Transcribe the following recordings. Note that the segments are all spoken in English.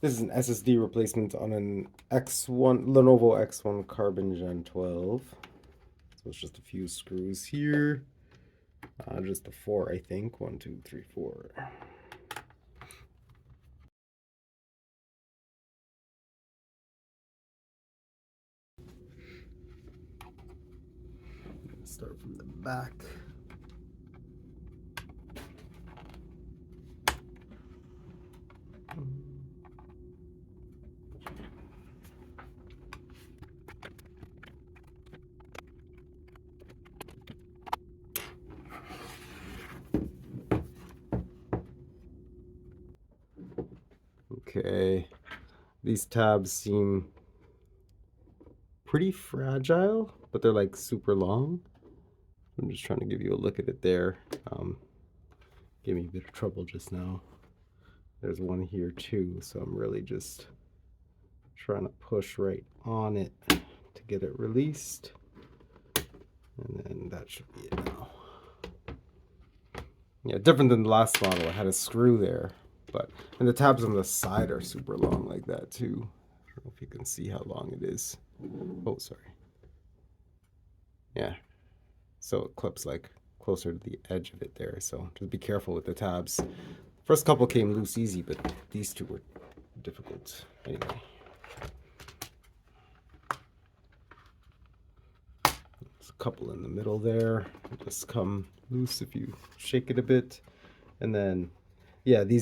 This is an SSD replacement on an X1 Lenovo X1 Carbon Gen 12. So it's just a few screws here. Just the four, I think. 1, 2, 3, 4. Start from the back. Okay, these tabs seem pretty fragile, but they're like super long. I'm just trying to give you a look at it there. Gave me a bit of trouble just now. There's one here too, so I'm really just trying to push right on it to get it released. And then that should be it now. Yeah, different than the last model. I had a screw there, and the tabs on the side are super long like that too. I don't know if you can see how long it is. Oh, sorry. Yeah, so it clips like closer to the edge of it there. So just be careful with the tabs. First couple came loose easy, but these two were difficult. Anyway. There's a couple in the middle there. They just come loose if you shake it a bit. And then, yeah, they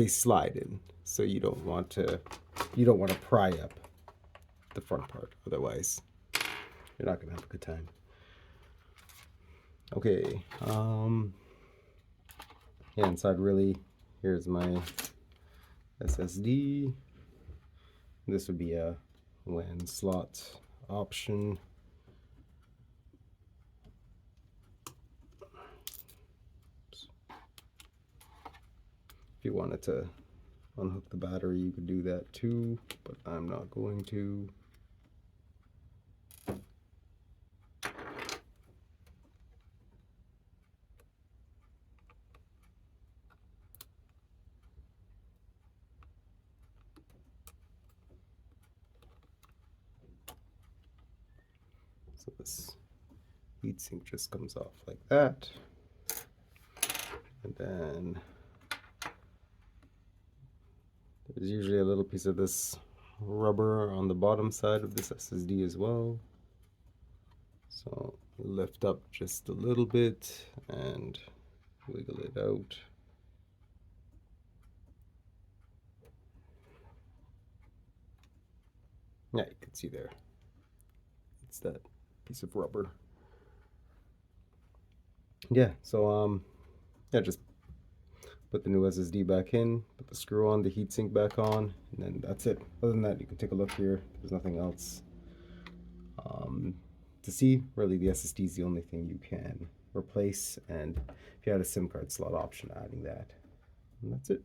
slide in. So you don't want to pry up the front part. Otherwise, you're not gonna have a good time. Okay, yeah, inside really, here's my SSD. This would be a WAN slot option. Oops. If you wanted to unhook the battery, you could do that too, but I'm not going to. So this heatsink just comes off like that. And then there's usually a little piece of this rubber on the bottom side of this SSD as well. So lift up just a little bit and wiggle it out. Yeah, you can see there. It's that piece of rubber. Yeah, so yeah, just put the new SSD back in, put the screw on, the heatsink back on, and then that's it. Other than that, you can take a look here. There's nothing else to see. Really, the SSD is the only thing you can replace, and if you had a SIM card slot option, adding that. And that's it.